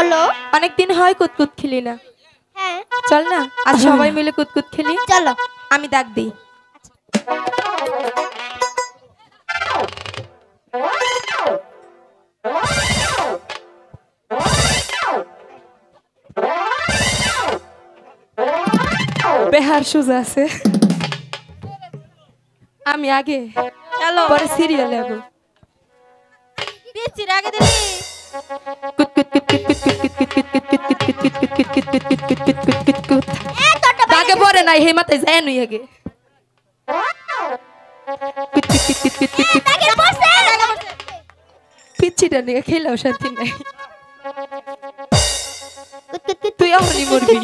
বলো। অনেকদিন হয় কুতকুত খেলি না। হ্যাঁ চল না আজ সবাই মিলে কুতকুত খেলি। চলো। আমি ডাক দিই। বেহার সুজা আছে, আমি আগে চলো পরে সিরিয়াল যাবো। পিছির আগে দিলি আগে পরে নাই হে মাথায় যায় নই আগে পিচ্ছিটা নিয়ে খেলাও শান্তি নাই। তুই এমনই মরবি,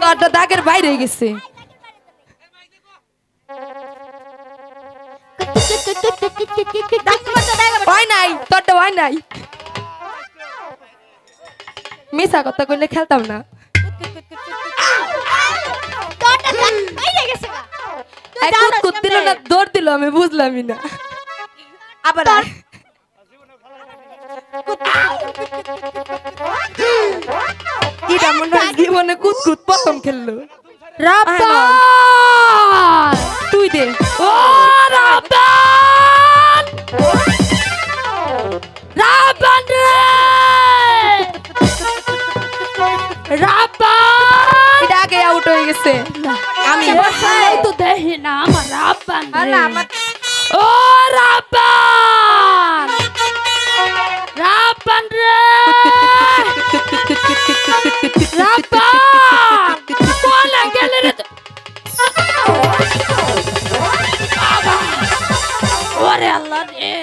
তোরটা দাগের বাইরে গেছে। হয় নাই, তোরটা হয় নাই। মিশা কথা কইলে খেলতাম না। কুতকুত দিল না দৌড় দিল আমি বুঝলামই না। আবার জীবনে কুতকুত প্রথম খেললো। তুই দে। ও রাব্বান রাব্বান রে রাব্বান, এটা আগে আউট হয়ে গেছে। আমি তো দেখি না আমার রাব্বান রে। ও রাব্বান রাব্বান রে রাব্বান বলে গেলে রে। ওরে আল্লাহ রে,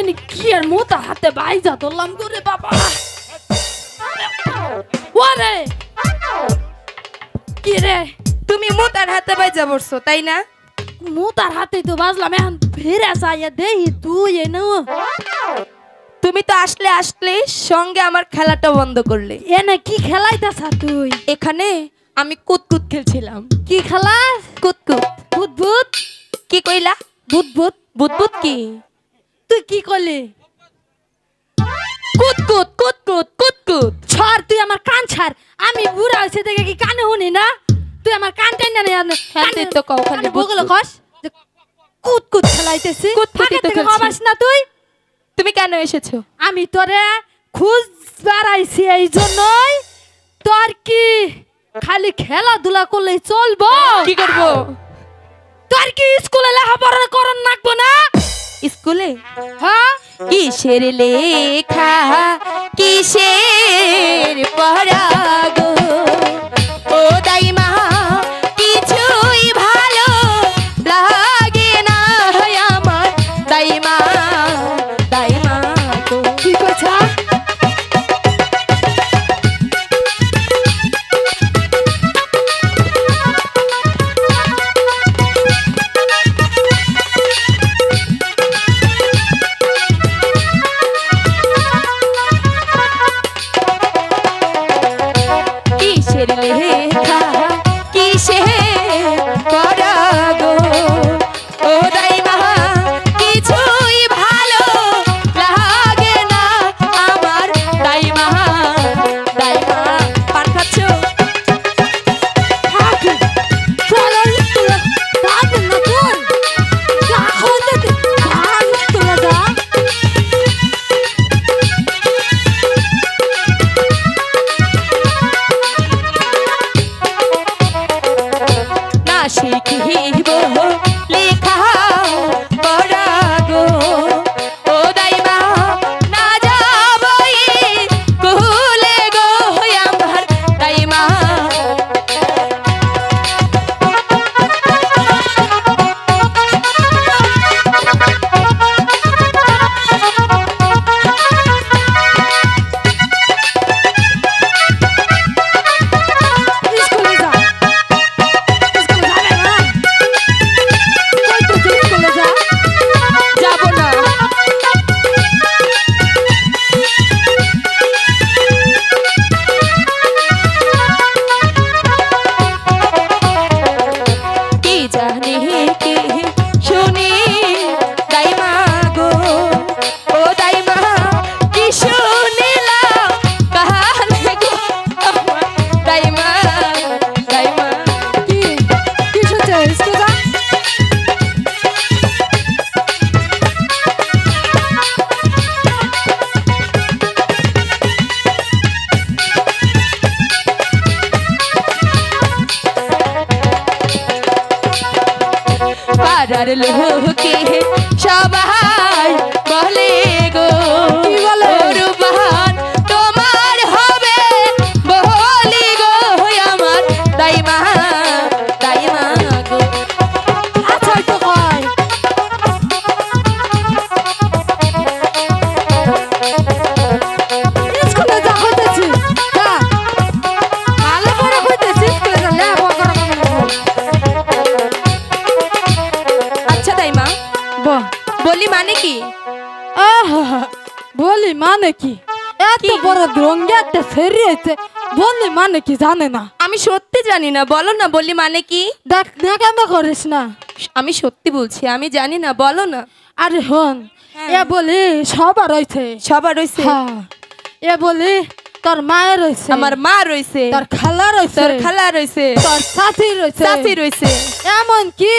ইনি কি আর মোটা হাতে বাইজা ধরলাম করে বাবা। ওরে কি রে, তুমি মোতার হাতে বাইজা পড়ছো তাই না? মোটার হাতে তো বাজলাম, এখন ফিরে চাইয়া দেহি তুই এনে। তুমি তো আসলে আসলে সঙ্গে আমার খেলাটা বন্ধ করলে। এনে কি খেলাইতাছ তুই? এখানে আমি কুতকুত খেলছিলাম। কি খেলা? কুতকুত। ভূত কি কইলা? ভূত ভূত কি? তুই কি করলি? কুতকুত কুতকুত কুতকুত। ছাড়, তুই আমার কান ছাড়। আমি বুড়া হইছে দেখে কি কানে শুনি না? তুই আমার কান টেনে না কানে তো কও খালি বগলে কস কুতকুত খেলাইতেছি। কুতকুতই তো খেলছি। কমাস না তুই। তুমি কেন এসেছো? আমি তোরে খুঁজ বেড়াইছি এই জন্যই। তোর কি খালি খেলাধুলা করলেই চলবো? কি করব? তোর কি স্কুলে লেখাপড়া করন লাগবো না? স্কুলে? হ্যাঁ, কিসের লেখা কিসের পড়া গো ও দাইমা, কিছুই ভালো লাগে না আমার দাইমা দাইমা গো। কি কইছা? পাড়ার লোকে সবাই বলে গো কি বলে? রূপবান তোমার হবে বলি গো আমার দাইমা দাইমা গো। আচ্ছা তো কয় স্কুলে যা হইতেছি যা ভালো করে হইতেছি স্কুলে যা লেখাপড়া করো। আচ্ছা দাইমা বলি মানে কি? বলি মানে কি? এত কি? বড় রঙে একটা ফেরি হয়েছে বলি মানে কি জানে না। আমি সত্যি জানি না, বলো না বলি মানে কি? দেখ না কেন করিস না। আমি সত্যি বলছি আমি জানি না, বলো না। আরে হন এ বলি সবার রয়েছে সবার রয়েছে? হ্যাঁ এ বলি তোর মায়ের রয়েছে, আমার মা রয়েছে, তোর খালা রয়েছে, তোর খালা রয়েছে, তোর চাচি রয়েছে, চাচি রয়েছে, এমন কি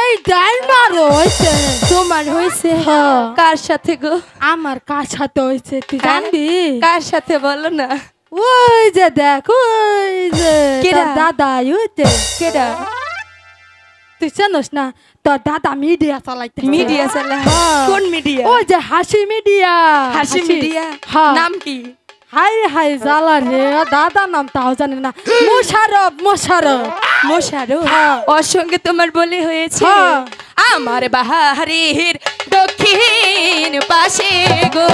এই ডাইমা রয়েছে। তোমার হয়েছে? হ্যাঁ। কার সাথে গো? আমার কার সাথে হয়েছে তুই হ্যাঁ? জানবি? কার সাথে বলো না। ওই যে দেখ ওই যে কেডা? তোর দাদা ওই যে কেডা? তুই জানোস না তোর দাদা মিডিয়া চালাইতে মিডিয়া চালা? হ্যাঁ। কোন মিডিয়া? ওই যে হাসি মিডিয়া। হাসি মিডিয়া? হ্যাঁ। নাম কি? হাই হাই জালা রে দাদা নাম তাও জানি না। মোশারফ মোশারফ মোশারফ? হ্যাঁ। ওর সঙ্গে তোমার বলে হয়েছে? হ্যাঁ। আমার বাহারের দক্ষিণ পাশে গো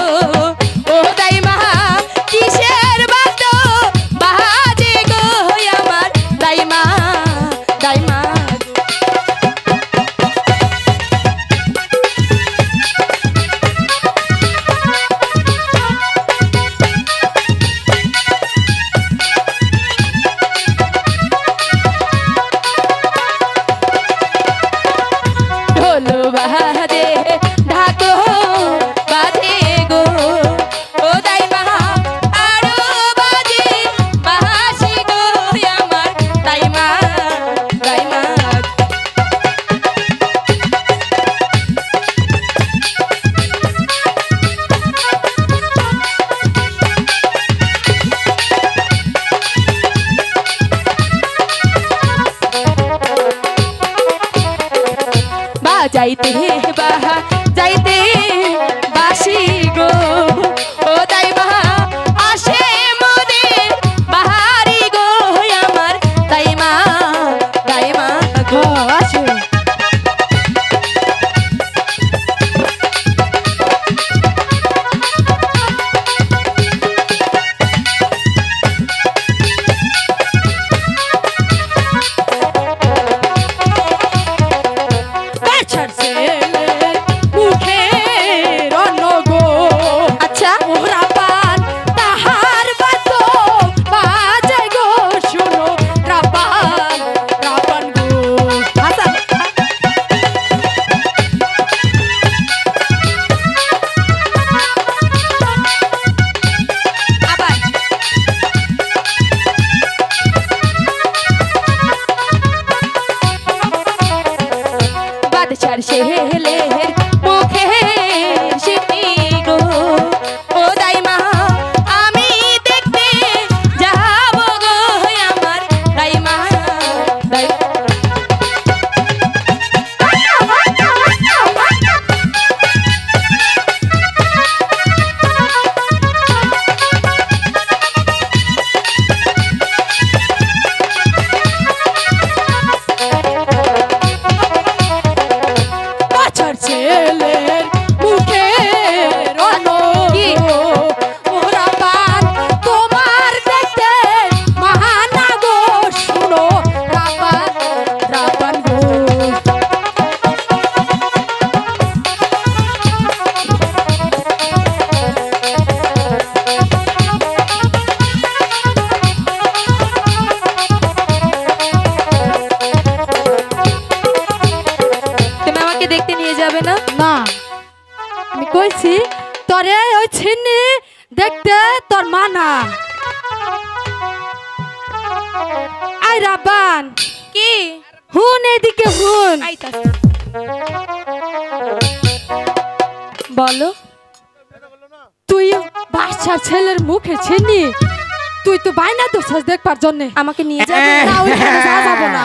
ও দাইমা কিসের বাদ্য বাজে গো আমার দাইমা দাইমা গো। ঢোল বাজে ঢাকো বাজে গো ও দাইমা আরো বাজে বাহাসি গো আমার দাইমা দাইমা। বাজাইতে বাহা যাইতে বাসি গো ও দাইমা আসে মোদে বাহারি গো আমার দাইমা দাইমা গো। আছে বাছার ছেলে মুখে রণ গো। আচ্ছা ওরা পান তাহার বাতো বাজে গো শুনো রাপান রাপান গো। আচ্ছা আবার বাদশার শেলের মুখে শিপি গো ও দাইমা আমি দেখতে যাব গো আমার দাইমা দাইমা। বাছার ছেলের মুখে রণ কি? ওরা পান তোমার দেখতে মাহানা গো শুনো রাপান রাপান গো। তুমি আমাকে দেখতে নিয়ে যাবে না? না আমি কইছি তোরে ওই ছিন্নি দেখতে তোর মানা। আই রাবান কি? হুন এদিকে হুন। আইতাছে। বলো। তুই বাচ্চা ছেলের মুখে ছিন্নি তুই তো বাইনা তো দেখবার জন্য আমাকে নিয়ে যাবে? না ওইখানে যাওয়া যাবে না।